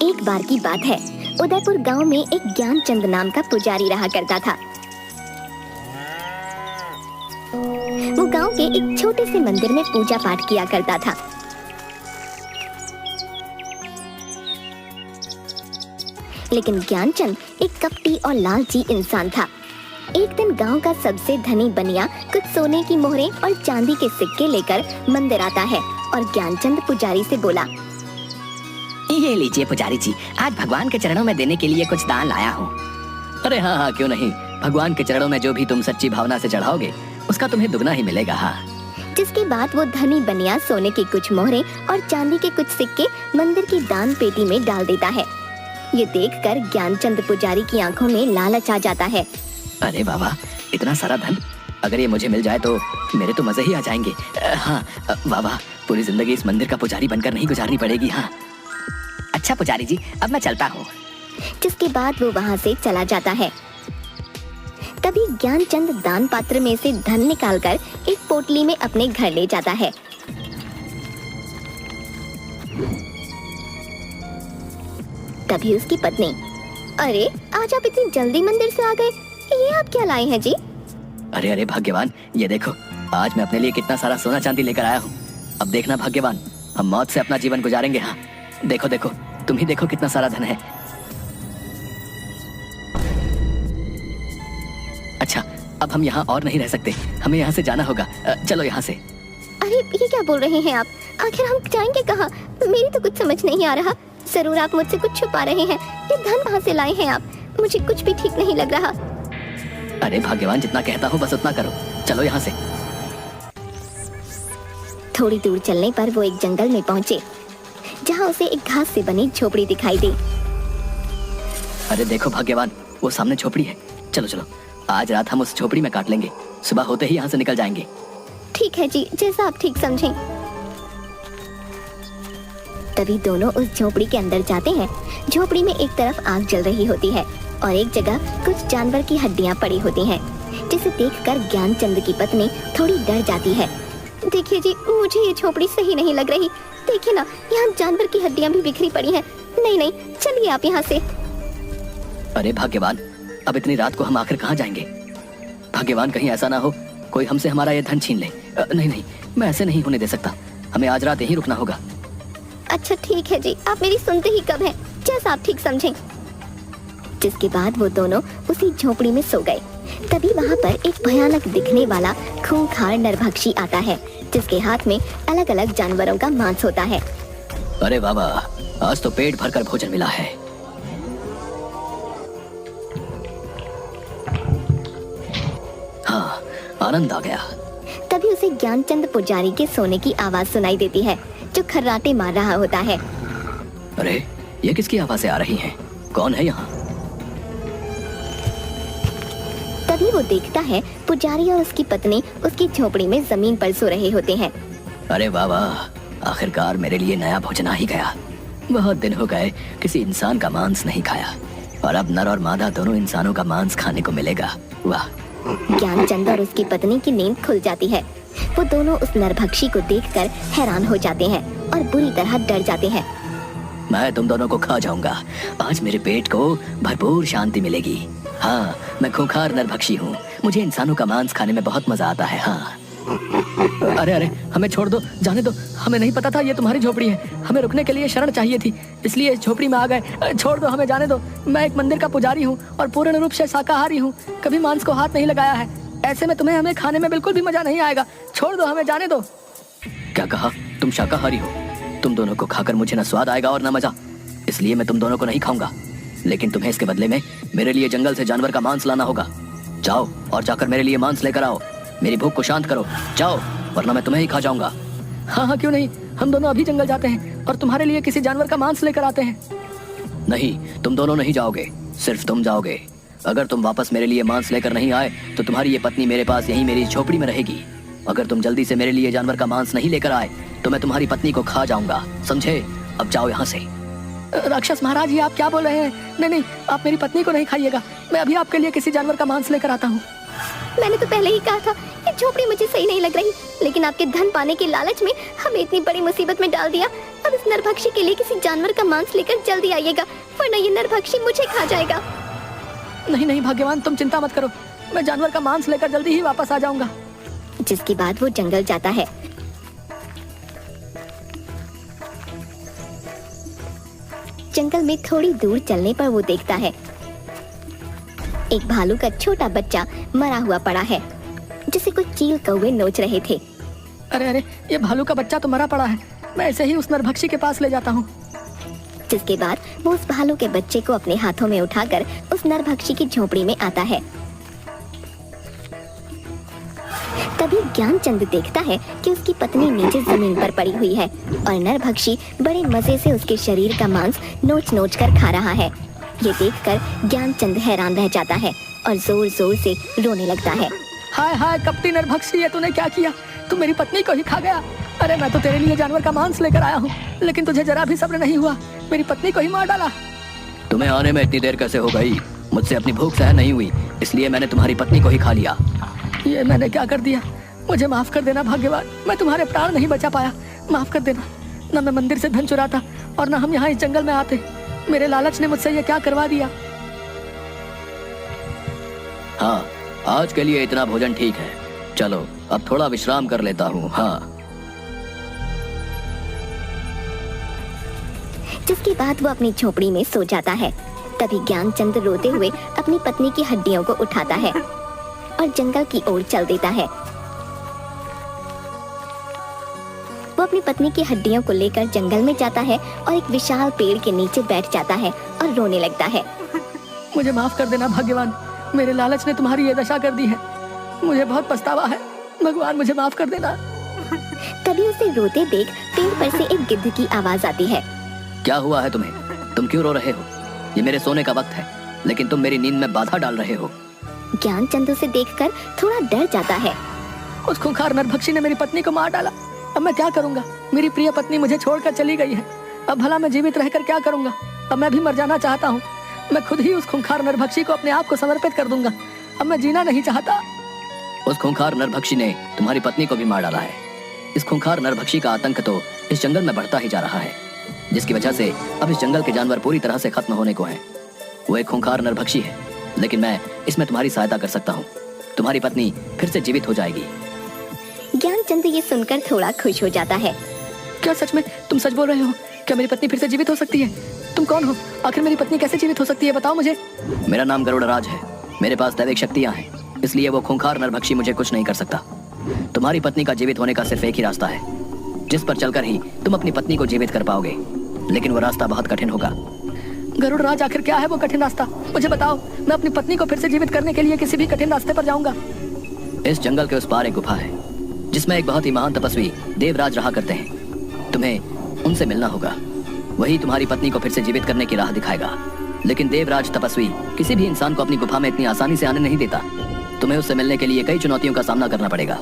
एक बार की बात है, उदयपुर गांव में एक ज्ञानचंद नाम का पुजारी रहा करता था। वो गांव के एक छोटे से मंदिर में पूजा पाठ किया करता था। लेकिन ज्ञानचंद एक कपटी और लालची इंसान था। एक दिन गांव का सबसे धनी बनिया कुछ सोने की मोहरें और चांदी के सिक्के लेकर मंदिर आता है और ज्ञानचंद पुजारी से बोला, ये लीजिए पुजारी जी, आज भगवान के चरणों में देने के लिए कुछ दान लाया हूँ। अरे हाँ हाँ, क्यों नहीं। भगवान के चरणों में जो भी तुम सच्ची भावना से चढ़ाओगे उसका तुम्हें दुगना ही मिलेगा। हाँ। जिसके बाद वो धनी बनिया सोने की कुछ मोहरें और चांदी के कुछ सिक्के मंदिर की दान पेटी में डाल देता है। ये देखकर ज्ञानचंद पुजारी की आंखों में लालच आ जाता है। अरे बाबा, इतना सारा धन अगर ये मुझे मिल जाए तो मेरे तो मजे ही आ जाएंगे। हाँ बाबा, पूरी जिंदगी इस मंदिर का पुजारी बनकर नहीं गुजारनी पड़ेगी। हाँ अच्छा पुजारी जी, अब मैं चलता हूँ। जिसके बाद वो वहाँ से चला जाता है। तभी ज्ञानचंद दान पात्र में से धन निकालकर एक पोटली में अपने घर ले जाता है। तभी उसकी पत्नी, अरे आज आप इतनी जल्दी मंदिर से आ गए, ये आप क्या लाए हैं जी? अरे अरे भाग्यवान, ये देखो, आज मैं अपने लिए कितना सारा सोना चांदी लेकर आया हूँ। अब देखना भाग्यवान, हम मौत से अपना जीवन गुजारेंगे। हाँ देखो देखो, तुम ही देखो कितना सारा धन है। अच्छा, अब हम यहाँ और नहीं रह सकते, हमें यहाँ से जाना होगा। चलो यहाँ से। अरे ये क्या बोल रहे हैं आप? आखिर हम जाएंगे कहाँ? मेरी तो कुछ समझ नहीं आ रहा। जरूर आप मुझसे कुछ छुपा रहे हैं। ये धन कहाँ से लाए हैं आप? मुझे कुछ भी ठीक नहीं लग रहा। अरे भाग्यवान, जितना कहता हूँ बस उतना करो। चलो यहाँ से। थोड़ी दूर चलने पर वो एक जंगल में पहुँचे, जहाँ उसे एक घास से बनी झोपड़ी दिखाई दी। अरे देखो भाग्यवान, वो सामने झोपड़ी है। चलो चलो, आज रात हम उस झोपड़ी में काट लेंगे, सुबह होते ही यहाँ से निकल जाएंगे। ठीक है जी, जैसा आप ठीक समझें। तभी दोनों उस झोपड़ी के अंदर जाते हैं। झोपड़ी में एक तरफ आग जल रही होती है और एक जगह कुछ जानवर की हड्डियां पड़ी होती हैं, जिसे देखकर ज्ञानचंद की पत्नी थोड़ी डर जाती है। देखिए जी, मुझे ये झोपड़ी सही नहीं लग रही। देखिए ना, यहाँ जानवर की हड्डियां भी बिखरी पड़ी हैं। नहीं नहीं, चलिए आप यहाँ से। अरे भाग्यवान, अब इतनी रात को हम आखिर कहाँ जाएंगे? भाग्यवान, कहीं ऐसा ना हो कोई हमसे हमारा ये धन छीन ले। नहीं नहीं, मैं ऐसे नहीं होने दे सकता। हमें आज रात यहीं रुकना होगा। अच्छा ठीक है जी, आप मेरी सुनते ही कब हैं, जैसा आप ठीक समझें। जिसके बाद वो दोनों उसी झोपड़ी में सो गए। तभी वहाँ पर एक भयानक दिखने वाला खूंखार नरभक्षी आता है, जिसके हाथ में अलग अलग जानवरों का मांस होता है। अरे बाबा, आज तो पेट भरकर भोजन मिला है। हाँ, आनंद आ गया। तभी उसे ज्ञानचंद पुजारी के सोने की आवाज सुनाई देती है, जो खर्राटे मार रहा होता है। अरे ये किसकी आवाज़ें आ रही हैं? कौन है यहाँ? तभी वो देखता है पुजारी और उसकी पत्नी उसकी झोपड़ी में जमीन पर सो रहे होते हैं। अरे बाबा, आखिरकार मेरे लिए नया भोजन आ ही गया। बहुत दिन हो गए किसी इंसान का मांस नहीं खाया, और अब नर और मादा दोनों इंसानों का मांस खाने को मिलेगा। वाह। ज्ञानचंद और उसकी पत्नी की नींद खुल जाती है। वो दोनों उस नरभक्षी को देखकर हैरान हो जाते हैं और बुरी तरह डर जाते हैं। मैं तुम दोनों को खा जाऊंगा। आज मेरे पेट को भरपूर शांति मिलेगी। हाँ, मैं खूंखार नरभक्षी हूँ। मुझे इंसानों का मांस खाने में बहुत मजा आता है। हाँ। अरे अरे, हमें छोड़ दो, जाने दो। हमें नहीं पता था ये तुम्हारी झोपड़ी है। हमें रुकने के लिए शरण चाहिए थी, इसलिए इस झोपड़ी में आ गए। छोड़ दो, हमें जाने दो। मैं एक मंदिर का पुजारी हूँ और पूर्ण रूप से शाकाहारी हूँ। कभी मांस को हाथ नहीं लगाया है। ऐसे में तुम्हें हमें खाने में बिल्कुल भी मजा नहीं आएगा। छोड़ दो, हमें जाने दो। क्या कहा? तुम शाकाहारी हो? तुम दोनों को खाकर मुझे न स्वाद आएगा और न मजा, इसलिए मैं तुम दोनों को नहीं खाऊंगा। लेकिन तुम्हें इसके बदले में मेरे लिए जंगल से जानवर का मांस लाना होगा। जाओ और जाकर मेरे लिए मांस लेकर आओ। मेरी भूख को शांत करो, जाओ, वरना मैं तुम्हें ही खा जाऊंगा। हाँ हाँ, क्यों नहीं, हम दोनों अभी जंगल जाते हैं और तुम्हारे लिए किसी जानवर का मांस लेकर आते हैं। नहीं, तुम दोनों नहीं जाओगे, सिर्फ तुम जाओगे। अगर तुम वापस मेरे लिए मांस लेकर नहीं आए तो तुम्हारी ये पत्नी मेरे पास यहीं मेरी झोपड़ी में रहेगी। अगर तुम जल्दी से मेरे लिए जानवर का मांस नहीं लेकर आए तो मैं तुम्हारी पत्नी को खा जाऊंगा, समझे? अब जाओ यहाँ से। राक्षस महाराज, ये आप क्या बोल रहे हैं? नहीं नहीं, आप मेरी पत्नी को नहीं खाइएगा। मैं अभी आपके लिए किसी जानवर का मांस लेकर आता हूँ। मैंने तो पहले ही कहा था ये झोपड़ी मुझे सही नहीं लग रही, लेकिन आपके धन पाने के लालच में हमें इतनी बड़ी मुसीबत में डाल दिया। अब इस नरभक्षी के लिए किसी जानवर का मांस लेकर जल्दी आइएगा, वरना ये नरभक्षी मुझे खा जाएगा। नहीं नहीं भाग्यवान, तुम चिंता मत करो, मैं जानवर का मांस लेकर जल्दी ही वापस आ जाऊंगा। जिसके बाद वो जंगल जाता है। जंगल में थोड़ी दूर चलने पर वो देखता है एक भालू का छोटा बच्चा मरा हुआ पड़ा है, जिसे कुछ चील कौवे नोच रहे थे। अरे अरे, ये भालू का बच्चा तो मरा पड़ा है, मैं ऐसे ही उस नरभक्षी के पास ले जाता हूँ। जिसके बाद वो उस भालू के बच्चे को अपने हाथों में उठाकर उस नरभक्षी की झोपड़ी में आता है। तभी ज्ञानचंद देखता है कि उसकी पत्नी नीचे जमीन पर पड़ी हुई है और नरभक्षी बड़े मजे से उसके शरीर का मांस नोच नोच कर खा रहा है। ये देखकर ज्ञानचंद हैरान रह जाता है और जोर जोर से रोने लगता है। हाय हाय कपटी नरभक्षी, ये तूने क्या किया? तू मेरी पत्नी को ही खा गया। अरे मैं तो तेरे लिए जानवर का मांस लेकर आया हूँ, लेकिन तुझे जरा भी सब्र नहीं हुआ, मेरी पत्नी को ही मार डाला। तुम्हें आने में इतनी देर कैसे हो गई? मुझसे अपनी भूख सहन नहीं हुई, इसलिए मैंने तुम्हारी पत्नी को ही खा लिया। ये मैंने क्या कर दिया? मुझे माफ कर देना भाग्यवान, मैं तुम्हारे प्राण नहीं बचा पाया, माफ कर देना। न मैं मंदिर से धन चुराता और न हम यहाँ इस जंगल में आते, मेरे लालच ने मुझसे ये क्या करवा दिया। हाँ, आज के लिए इतना भोजन ठीक है, चलो अब थोड़ा विश्राम कर लेता हूँ। हाँ। जिसके बाद वो अपनी झोपड़ी में सो जाता है। तभी ज्ञानचंद रोते हुए अपनी पत्नी की हड्डियों को उठाता है और जंगल की ओर चल देता है। वो अपनी पत्नी की हड्डियों को लेकर जंगल में जाता है और एक विशाल पेड़ के नीचे बैठ जाता है और रोने लगता है। मुझे माफ कर देना भाग्यवान, मेरे लालच ने तुम्हारी ये दशा कर दी है, मुझे बहुत पछतावा है, भगवान मुझे माफ कर देना। तभी उसे रोते देख पेड़ पर से एक गिद्ध की आवाज आती है। क्या हुआ है तुम्हें? तुम क्यों रो रहे हो? ये मेरे सोने का वक्त है, लेकिन तुम मेरी नींद में बाधा डाल रहे हो। ज्ञानचंद उसे देखकर थोड़ा डर जाता है। उस खूंखार नरभक्षी ने मेरी पत्नी को मार डाला, अब मैं क्या करूंगा? मेरी प्रिय पत्नी मुझे छोड़कर चली गई है, अब भला मैं जीवित रहकर क्या करूंगा? अब मैं भी मर जाना चाहता हूँ, मैं खुद ही उस खूंखार नरभक्षी को अपने आप को समर्पित कर दूंगा, अब मैं जीना नहीं चाहता। उस खूंखार नरभक्षी ने तुम्हारी पत्नी को भी मार डाला है। इस खूंखार नरभक्षी का आतंक तो इस जंगल में बढ़ता ही जा रहा है, जिसकी वजह से अब इस जंगल के जानवर पूरी तरह से खत्म होने को हैं। वो एक खूंखार नरभक्षी है, लेकिन मैं इसमें तुम्हारी सहायता कर सकता हूँ, तुम्हारी पत्नी फिर से जीवित हो जाएगी। ज्ञानचंद ये सुनकर थोड़ा खुश हो जाता है। क्या सच में तुम सच बोल रहे हो? क्या मेरी पत्नी फिर से जीवित हो सकती है? तुम कौन हो? आखिर मेरी पत्नी कैसे जीवित हो सकती है, बताओ मुझे। मेरा नाम गरुड़राज है, मेरे पास दैविक शक्तियाँ हैं, इसलिए वो खूंखार नरभक्षी मुझे कुछ नहीं कर सकता। तुम्हारी पत्नी का जीवित होने का सिर्फ एक ही रास्ता है, जिस पर चलकर ही तुम अपनी पत्नी को जीवित कर पाओगे, लेकिन वो रास्ता बहुत कठिन होगा। गरुड़राज, आखिर क्या है वो कठिन रास्ता, मुझे बताओ। मैं अपनी पत्नी को फिर से जीवित करने के लिए किसी भी कठिन रास्ते पर जाऊंगा। इस जंगल के उस पार एक गुफा है, जिसमें एक बहुत ही महान तपस्वी देवराज रहा करते हैं। तुम्हें उनसे मिलना होगा, वही तुम्हारी पत्नी को फिर से जीवित करने की राह दिखाएगा। लेकिन देवराज तपस्वी किसी भी इंसान को अपनी गुफा में इतनी आसानी से आने नहीं देता, तुम्हें उससे मिलने के लिए कई चुनौतियों का सामना करना पड़ेगा।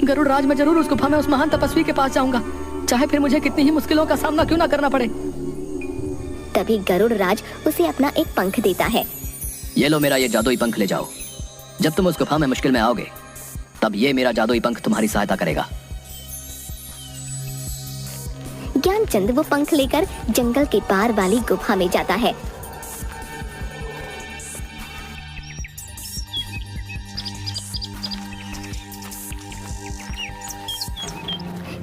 गरुड़राज, मैं जरूर उस गुफा में उस महान तपस्वी के पास जाऊंगा, चाहे फिर मुझे कितनी ही मुश्किलों का सामना क्यों ना करना पड़े। तभी गरुड़राज उसे अपना एक पंख देता है। ये लो मेरा ये जादुई पंख ले जाओ, जब तुम उस गुफा में मुश्किल में आओगे तब ये मेरा जादुई पंख तुम्हारी सहायता करेगा। ज्ञानचंद वो पंख लेकर जंगल के पार वाली गुफा में जाता है।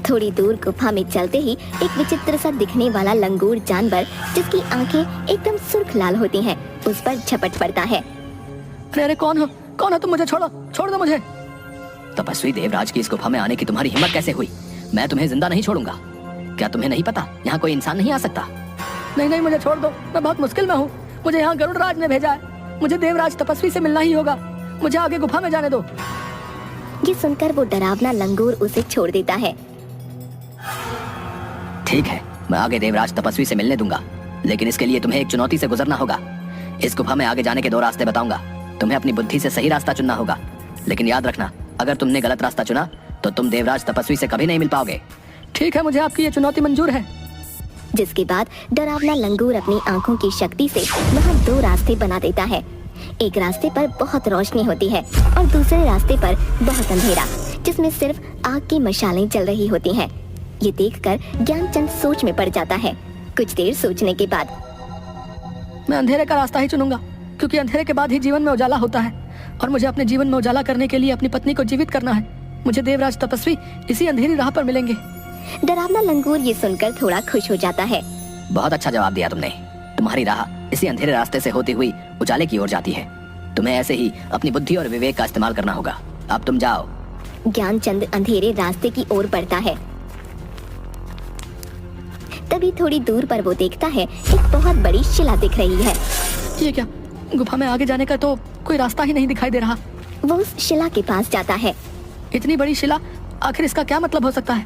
थोड़ी दूर गुफा में चलते ही एक विचित्र सा दिखने वाला लंगूर जानवर, जिसकी आंखें एकदम सुर्ख लाल होती हैं, उस पर झपट पड़ता है। अरे कौन हो? कौन हो तुम? मुझे छोड़ो, छोड़ दो मुझे। तपस्वी देवराज की इस गुफा में आने की तुम्हारी हिम्मत कैसे हुई? मैं तुम्हें जिंदा नहीं छोड़ूंगा। क्या तुम्हें नहीं पता यहाँ कोई इंसान नहीं आ सकता? नहीं नहीं, मुझे छोड़ दो, मैं बहुत मुश्किल में हूँ, मुझे यहाँ गरुड़राज ने भेजा है, मुझे देवराज तपस्वी से मिलना ही होगा, मुझे आगे गुफा में जाने दो। ये सुनकर वो डरावना लंगूर उसे छोड़ देता है। ठीक है, मैं आगे देवराज तपस्वी से मिलने दूंगा, लेकिन इसके लिए तुम्हें एक चुनौती से गुजरना होगा। इस गुफा में आगे जाने के 2 रास्ते बताऊंगा, तुम्हें अपनी बुद्धि से सही रास्ता चुनना होगा, लेकिन याद रखना, अगर तुमने गलत रास्ता चुना तो तुम देवराज तपस्वी से कभी नहीं मिल पाओगे। ठीक है, मुझे आपकी ये चुनौती मंजूर है। जिसके बाद डरावना लंगूर अपनी आंखों की शक्ति से वहाँ 2 रास्ते बना देता है। एक रास्ते पर बहुत रोशनी होती है और दूसरे रास्ते पर बहुत अंधेरा, जिसमें सिर्फ आग की मशालें जल रही होती हैं। ये देखकर ज्ञानचंद सोच में पड़ जाता है। कुछ देर सोचने के बाद मैं अंधेरे का रास्ता ही चुनूंगा, क्योंकि अंधेरे के बाद ही जीवन में उजाला होता है और मुझे अपने जीवन में उजाला करने के लिए अपनी पत्नी को जीवित करना है। मुझे देवराज तपस्वी इसी अंधेरी राह पर मिलेंगे। डरावना लंगूर ये सुनकर थोड़ा खुश हो जाता है। बहुत अच्छा जवाब दिया तुमने। तुम्हारी राह इसी अंधेरे रास्ते से होती हुई उजाले की ओर जाती है। तुम्हें ऐसे ही अपनी बुद्धि और विवेक का इस्तेमाल करना होगा। अब तुम जाओ। ज्ञानचंद अंधेरे रास्ते की ओर बढ़ता है। तभी थोड़ी दूर पर वो देखता है एक बहुत बड़ी शिला दिख रही है। ये क्या? गुफा में आगे जाने का तो कोई रास्ता ही नहीं दिखाई दे रहा। वो उस शिला के पास जाता है। इतनी बड़ी शिला, आखिर इसका क्या मतलब हो सकता है?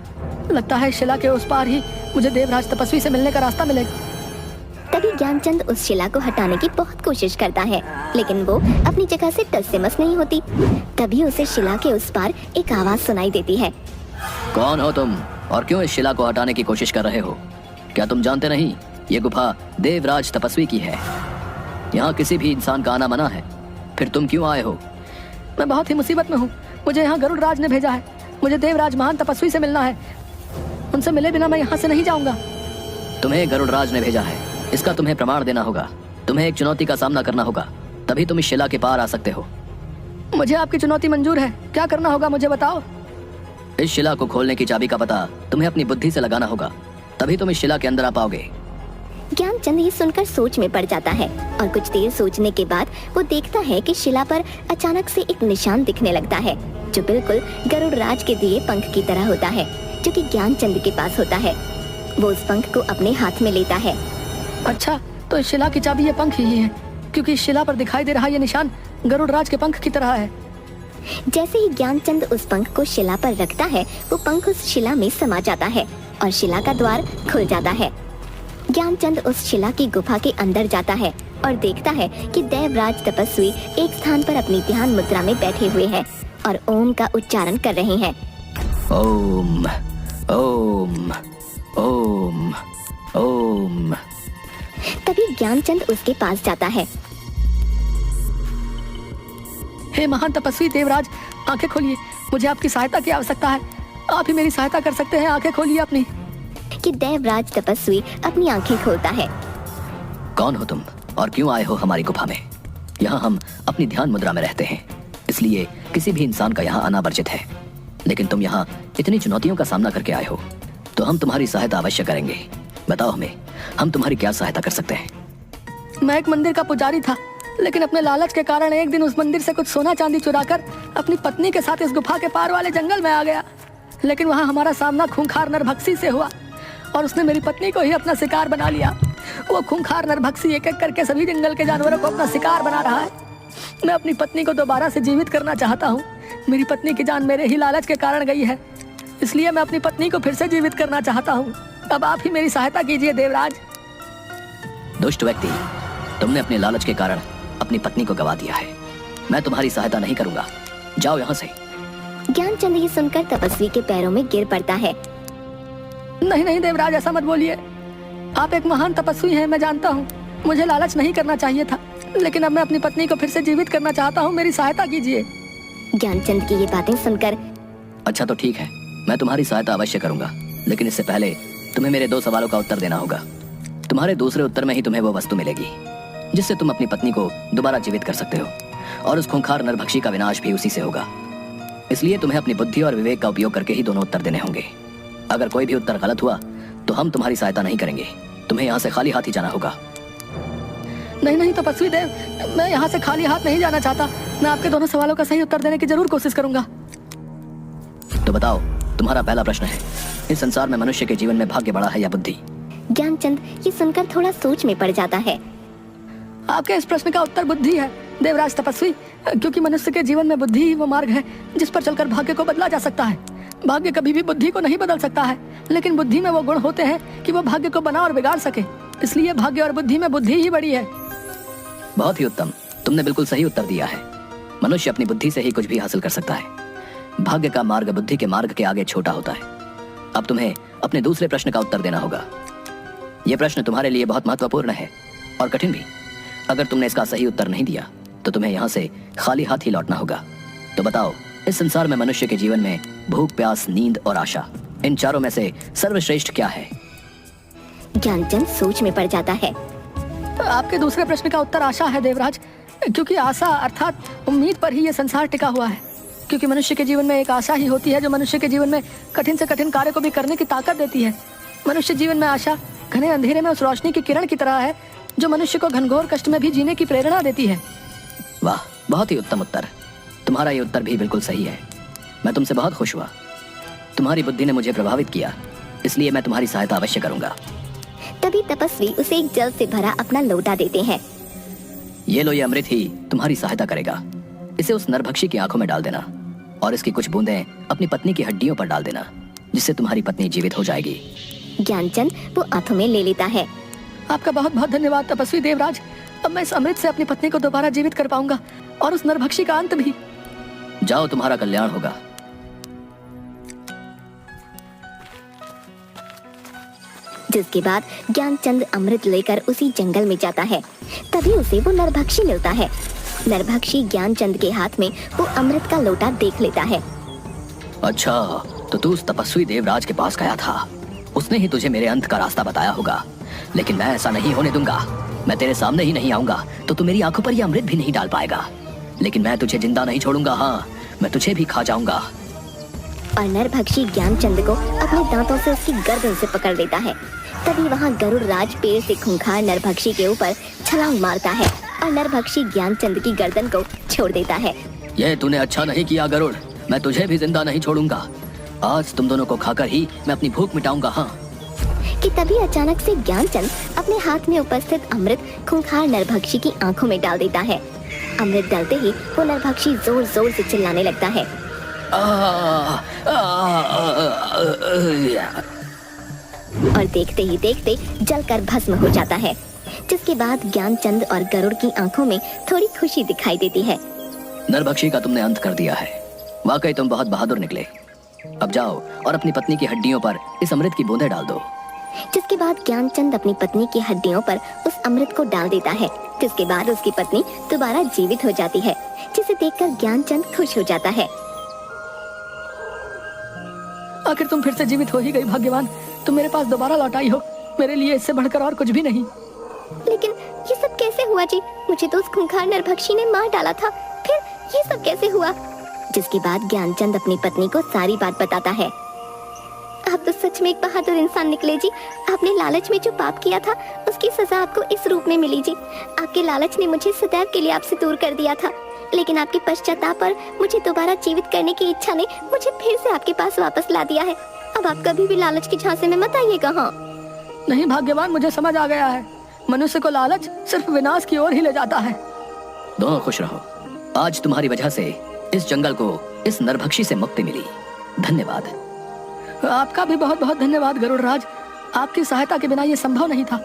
लगता है शिला के उस पार ही मुझे देवराज तपस्वी से मिलने का रास्ता मिलेगा। तभी ज्ञानचंद उस शिला को हटाने की बहुत कोशिश करता है, लेकिन वो अपनी जगह से टस से मस नहीं होती। तभी उसे शिला के उस पार एक आवाज सुनाई देती है। कौन हो तुम और क्यों इस शिला को हटाने की कोशिश कर रहे हो? क्या तुम जानते नहीं ये गुफा देवराज तपस्वी की है। यहाँ किसी भी इंसान का आना मना है। फिर तुम क्यों आए हो? मैं बहुत ही मुसीबत में हूँ। मुझे यहाँ गरुड़ राज ने भेजा है। मुझे देवराज महान तपस्वी से मिलना है। उनसे मिले बिना मैं यहाँ से नहीं जाऊंगा। तुम्हें गरुड़ राज ने भेजा है, इसका तुम्हें प्रमाण देना होगा। तुम्हें एक चुनौती का सामना करना होगा, तभी तुम इस शिला के पार आ सकते हो। मुझे आपकी चुनौती मंजूर है। क्या करना होगा मुझे बताओ। इस शिला को खोलने की चाबी का पता तुम्हें अपनी बुद्धि से लगाना होगा, तभी तुम इस शिला के अंदर आ पाओगे। ज्ञानचंद ये सुनकर सोच में पड़ जाता है और कुछ देर सोचने के बाद वो देखता है कि शिला पर अचानक से एक निशान दिखने लगता है, जो बिल्कुल गरुड़ राज के दिए पंख की तरह होता है, जो कि ज्ञानचंद के पास होता है। वो उस पंख को अपने हाथ में लेता है। अच्छा, तो इस शिला की चाबी ये पंख ही है, क्योंकि इस शिला पर दिखाई दे रहा ये निशान गरुड़ राज के पंख की तरह है। जैसे ही ज्ञानचंद उस पंख को शिला पर रखता है, वो पंख उस शिला में समा जाता है और शिला का द्वार खुल जाता है। ज्ञानचंद उस शिला की गुफा के अंदर जाता है और देखता है कि देवराज तपस्वी एक स्थान पर अपनी ध्यान मुद्रा में बैठे हुए हैं और ओम का उच्चारण कर रहे हैं। ओम ओम ओम ओम। तभी ज्ञानचंद उसके पास जाता है। हे महान तपस्वी देवराज, आंखें खोलिए। मुझे आपकी सहायता की आवश्यकता है। आप ही मेरी सहायता कर सकते हैं। आंखें खोलिए अपनी। कि देवराज तपस्वी अपनी आंखें खोलता है। कौन हो तुम और क्यों आए हो हमारी गुफा में? यहाँ हम अपनी ध्यान मुद्रा में रहते हैं, इसलिए किसी भी इंसान का यहाँ आना वर्जित है। लेकिन तुम यहाँ इतनी चुनौतियों का सामना करके आए हो, तो हम तुम्हारी सहायता अवश्य करेंगे। बताओ हमें, हम तुम्हारी क्या सहायता कर सकते हैं? मैं एक मंदिर का पुजारी था, लेकिन अपने लालच के कारण एक दिन उस मंदिर से कुछ सोना चांदी चुराकर अपनी पत्नी के साथ इस गुफा के पार वाले जंगल में आ गया। लेकिन वहाँ हमारा सामना खूंखार नरभक्षी से हुआ और उसने मेरी पत्नी को ही अपना शिकार बना लिया। वो खूंखार नरभक्षी एक एक करके सभी जंगल के जानवरों को अपना शिकार बना रहा है। मैं अपनी पत्नी को दोबारा से जीवित करना चाहता हूँ। मेरी पत्नी की जान मेरे ही लालच के कारण गई है, इसलिए मैं अपनी पत्नी को फिर से जीवित करना चाहता हूँ। अब आप ही मेरी सहायता कीजिए देवराज। दुष्ट व्यक्ति, तुमने अपने लालच के कारण अपनी पत्नी को गवा दिया है। मैं तुम्हारी सहायता नहीं करूंगा। जाओ यहाँ से। ज्ञानचंद ये सुनकर तपस्वी के पैरों में गिर पड़ता है। नहीं नहीं देवराज, ऐसा मत बोलिए। आप एक महान तपस्वी हैं, मैं जानता हूँ। मुझे लालच नहीं करना चाहिए था, लेकिन अब मैं अपनी पत्नी को फिर से जीवित करना चाहता हूँ। मेरी सहायता कीजिए। ज्ञानचंद की ये बातें सुनकर अच्छा तो ठीक है, मैं तुम्हारी सहायता अवश्य करूंगा, लेकिन इससे पहले तुम्हें मेरे 2 सवालों का उत्तर देना होगा। तुम्हारे दूसरे उत्तर में ही तुम्हें वो वस्तु मिलेगी जिससे तुम अपनी पत्नी को दोबारा जीवित कर सकते हो, और उस खूंखार नरभक्षी का विनाश भी उसी से होगा। इसलिए तुम्हें अपनी बुद्धि और विवेक का उपयोग करके ही दोनों उत्तर देने होंगे। अगर कोई भी उत्तर गलत हुआ तो हम तुम्हारी सहायता नहीं करेंगे। तुम्हें यहाँ से खाली हाथ ही जाना होगा। नहीं नहीं तपस्वी देव, मैं यहाँ से खाली हाथ नहीं जाना चाहता। मैं आपके दोनों सवालों का सही उत्तर देने की जरूर कोशिश करूंगा। तो बताओ, तुम्हारा पहला प्रश्न है, इस संसार में मनुष्य के जीवन में भाग्य बड़ा है या बुद्धि? ज्ञानचंद ये सुनकर थोड़ा सोच में पड़ जाता है। आपके इस प्रश्न का उत्तर बुद्धि है देवराज तपस्वी, क्योंकि मनुष्य के जीवन में बुद्धि ही वो मार्ग है जिस पर चलकर भाग्य को बदला जा सकता है। भाग्य कभी भी बुद्धि को नहीं बदल सकता है, लेकिन बुद्धि में वो गुण होते हैं कि वो भाग्य को बना और बिगाड़ सके। इसलिए भाग्य और बुद्धि में बुद्धि ही बड़ी है। बहुत ही उत्तम, तुमने बिल्कुल सही उत्तर दिया है। मनुष्य अपनी बुद्धि से ही कुछ भी हासिल कर सकता है। भाग्य का मार्ग बुद्धि के मार्ग के आगे छोटा होता है। अब तुम्हें अपने दूसरे प्रश्न का उत्तर देना होगा। यह प्रश्न तुम्हारे लिए बहुत महत्वपूर्ण है और कठिन भी। अगर तुमने इसका सही उत्तर नहीं दिया तो तुम्हें यहाँ से खाली हाथ ही लौटना होगा। तो बताओ, इस संसार में मनुष्य के जीवन में भूख, प्यास, नींद और आशा, इन चारों में से सर्वश्रेष्ठ क्या है? ज्ञानचंद सोच में पड़ जाता है। आपके दूसरे प्रश्न का उत्तर आशा है देवराज, क्योंकि आशा अर्थात उम्मीद पर ही ये संसार टिका हुआ है। क्योंकि मनुष्य के जीवन में एक आशा ही होती है जो मनुष्य के जीवन में कठिन से कठिन कार्य को भी करने की ताकत देती है। मनुष्य जीवन में आशा घने अंधेरे में उस रोशनी की किरण की तरह है जो मनुष्य को घनघोर कष्ट में भी जीने की प्रेरणा देती है। वाह, बहुत ही उत्तम उत्तर। तुम्हारा ये उत्तर भी बिल्कुल सही है। मैं तुमसे बहुत खुश हुआ। तुम्हारी बुद्धि ने मुझे प्रभावित किया, इसलिए मैं तुम्हारी सहायता अवश्य करूंगा। तभी तपस्वी उसे एक जल से भरा अपना लोटा देते हैं। ये लो, ये अमृत ही तुम्हारी सहायता करेगा। इसे उस नरभक्षी की आंखों में डाल देना और इसकी कुछ बूंदें अपनी पत्नी की हड्डियों पर डाल देना, जिससे तुम्हारी पत्नी जीवित हो जाएगी। ज्ञानचंद वो हाथों में ले लेता है। आपका बहुत बहुत धन्यवाद तपस्वी देवराज। अब मैं इस अमृत से अपनी पत्नी को दोबारा जीवित कर पाऊंगा और उस नरभक्षी का अंत भी। जाओ, तुम्हारा कल्याण होगा। जिसके बाद ज्ञानचंद अमृत लेकर उसी जंगल में जाता है। तभी उसे वो नरभक्षी मिलता है। नरभक्षी ज्ञानचंद के हाथ में वो अमृत का लोटा देख लेता है। अच्छा, तो तू उस तपस्वी देवराज के पास गया था। उसने ही तुझे मेरे अंत का रास्ता बताया होगा, लेकिन मैं ऐसा नहीं होने दूंगा। मैं तेरे सामने ही नहीं आऊंगा तो तू मेरी आंखों पर यह अमृत भी नहीं डाल पाएगा। लेकिन मैं तुझे जिंदा नहीं छोड़ूंगा। हाँ, मैं तुझे भी खा जाऊंगा। और नरभक्षी ज्ञानचंद को अपने दांतों से उसकी गर्दन से पकड़ लेता है। तभी वहाँ गरुड़ राज पेड़ से खूंखार नरभक्षी के ऊपर छलांग मारता है और नरभक्षी ज्ञानचंद की गर्दन को छोड़ देता है। यह तूने अच्छा नहीं किया गरुड़, मैं तुझे भी जिंदा नहीं छोड़ूंगा। आज तुम दोनों को खाकर ही मैं अपनी भूख मिटाऊंगा। हाँ। कि तभी अचानक से ज्ञानचंद अपने हाथ में उपस्थित अमृत खूंखार नरभक्षी की आंखों में डाल देता है। अमृत डालते ही वो नरभक्षी जोर जोर से चिल्लाने लगता है। और देखते ही देखते जलकर भस्म हो जाता है। जिसके बाद ज्ञानचंद और गरुड़ की आंखों में थोड़ी खुशी दिखाई देती है। नरभक्षी का तुमने अंत कर दिया है। वाकई तुम बहुत बहादुर निकले। अब जाओ और अपनी पत्नी की हड्डियों पर इस अमृत की बूंदें डाल दो। जिसके बाद ज्ञानचंद अपनी पत्नी की हड्डियों पर उस अमृत को डाल देता है। जिसके बाद उसकी पत्नी दोबारा जीवित हो जाती है, जिसे देखकर ज्ञानचंद खुश हो जाता है। आखिर तुम फिर से जीवित हो ही गई भाग्यवान। तुम मेरे पास दोबारा लौट आई हो। मेरे लिए इससे बढ़कर और कुछ भी नहीं। लेकिन ये सब कैसे हुआ जी? मुझे तो उस खूंखार नरभक्षी ने मार डाला था, फिर ये सब कैसे हुआ? जिसके बाद ज्ञानचंद अपनी पत्नी को सारी बात बताता है। आप तो सच में एक बहादुर इंसान निकले जी। आपने लालच में जो पाप किया था उसकी सजा आपको इस रूप में मिली जी। आपके लालच ने मुझे सदैव के लिए आपसे दूर कर दिया था, लेकिन आपके पश्चाताप और मुझे दोबारा जीवित करने की इच्छा ने मुझे फिर से आपके पास वापस ला दिया है। अब आप कभी भी लालच के झांसे में मत आइएगा। हाँ नहीं भाग्यवान, मुझे समझ आ गया है। मनुष्य को लालच सिर्फ विनाश की ओर ही ले जाता है। दोनों खुश रहो। आज तुम्हारी वजह से इस जंगल को इस नरभक्षी से मुक्ति मिली। धन्यवाद। आपका भी बहुत बहुत धन्यवाद गरुड़ राज। आपकी सहायता के बिना ये संभव नहीं था।